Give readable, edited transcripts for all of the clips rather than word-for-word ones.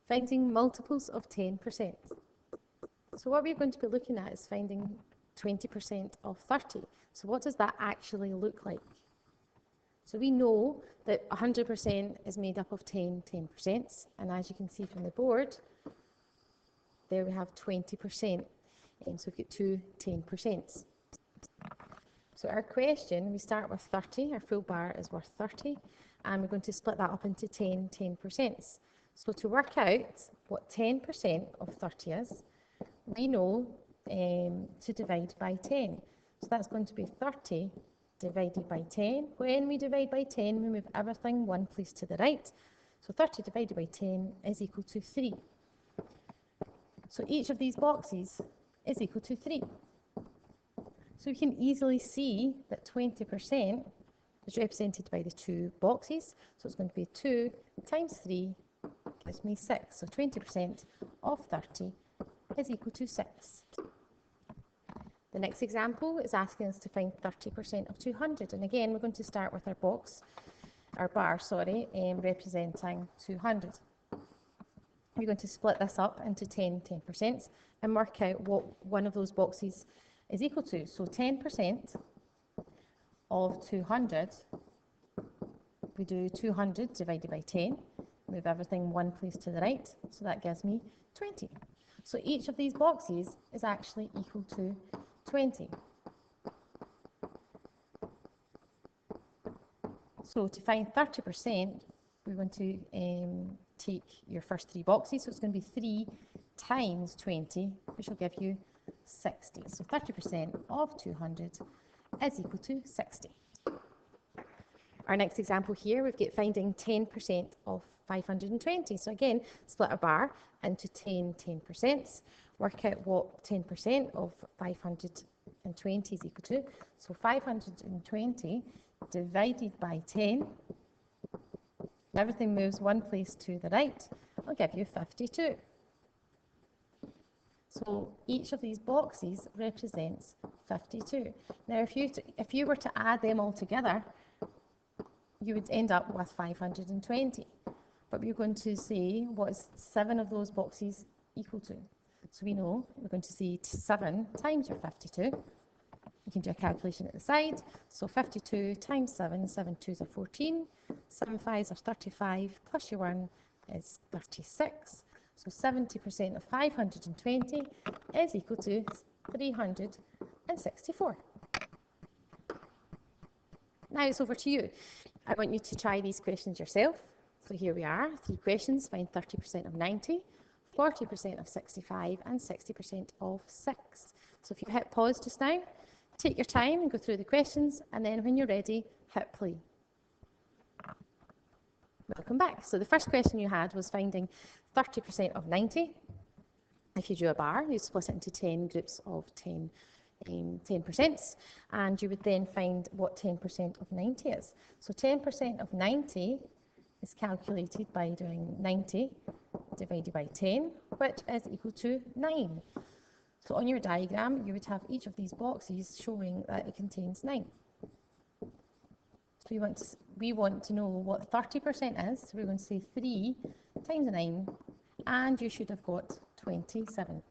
Finding multiples of 10%. So what we're going to be looking at is finding 20% of 30. So what does that actually look like? So we know that 100% is made up of 10%, and as you can see from the board, there we have 20%, and so we've got two 10%. So our question, we start with 30, our full bar is worth 30, and we're going to split that up into 10%. So to work out what 10% of 30 is, we know to divide by 10. So that's going to be 30 divided by 10. When we divide by 10, we move everything one place to the right. So 30 divided by 10 is equal to 3. So each of these boxes is equal to 3. So we can easily see that 20% is represented by the two boxes. So it's going to be 2 times 3 gives me 6. So 20% of 30 is equal to 6. The next example is asking us to find 30% of 200. And again, we're going to start with our bar, representing 200. We're going to split this up into 10% and work out what one of those boxes is equal to. So 10% of 200, we do 200 divided by 10, move everything one place to the right, so that gives me 20. So each of these boxes is actually equal to 20. So to find 30%, we're going to take your first three boxes, so it's going to be 3 times 20, which will give you 60. So 30% of 200 is equal to 60. Our next example here, we've got finding 10% of 520. So again, split a bar into 10%, work out what 10% of 520 is equal to. So 520 divided by 10, everything moves one place to the right, I'll give you 52. So each of these boxes represents 52. Now if you were to add them all together, you would end up with 520. But we're going to see what is 7 of those boxes equal to. So we know we're going to see 7 times your 52. You can do a calculation at the side. So 52 times 7, 7 2s are 14, 7 5s are 35, plus your 1 is 36. So 70% of 520 is equal to 364. Now it's over to you. I want you to try these questions yourself. So here we are, 3 questions, find 30% of 90, 40% of 65 and 60% of 6. So if you hit pause just now, take your time and go through the questions, and then when you're ready, hit play. Welcome back. So the first question you had was finding 30% of 90. If you drew a bar, you split it into 10 groups of 10%, and you would then find what 10% of 90 is. So 10% of 90 is calculated by doing 90 divided by 10, which is equal to 9. So on your diagram, you would have each of these boxes showing that it contains 9. So we want to know what 30% is. So we're going to say 3 times 9, and you should have got 27.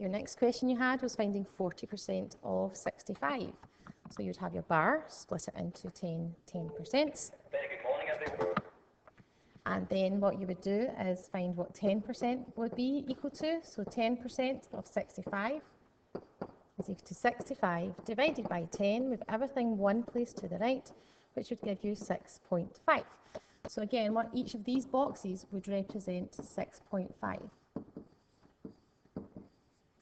Your next question you had was finding 40% of 65. So you'd have your bar, split it into 10%. Very good morning, everyone. And then what you would do is find what 10% would be equal to. So 10% of 65 is equal to 65 divided by 10, with everything one place to the right, which would give you 6.5. So again, what each of these boxes would represent 6.5.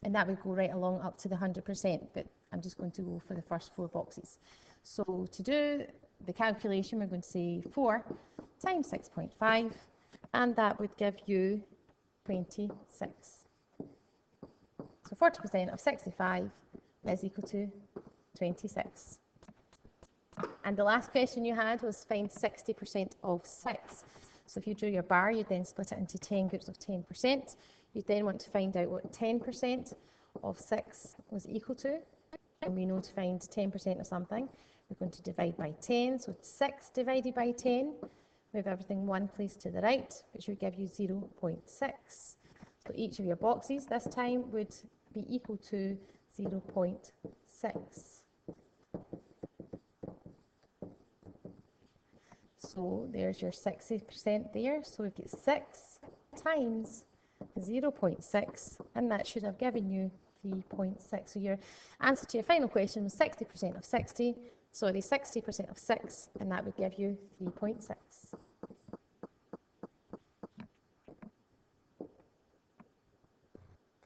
And that would go right along up to the 100%, but I'm just going to go for the first 4 boxes. So to do the calculation, we're going to say 4 times 6.5, and that would give you 26. So 40% of 65 is equal to 26. And the last question you had was find 60% of 6. So if you drew your bar, you'd then split it into 10 groups of 10%. You'd then want to find out what 10% of 6 was equal to. And we know to find 10% of something, we're going to divide by 10. So 6 divided by 10, move everything one place to the right, which would give you 0.6. So each of your boxes this time would be equal to 0.6. So there's your 60% there. So we've got 6 times 0.6, and that should have given you 3.6. So your answer to your final question was 60% of 60, sorry, 60% of 6, and that would give you 3.6.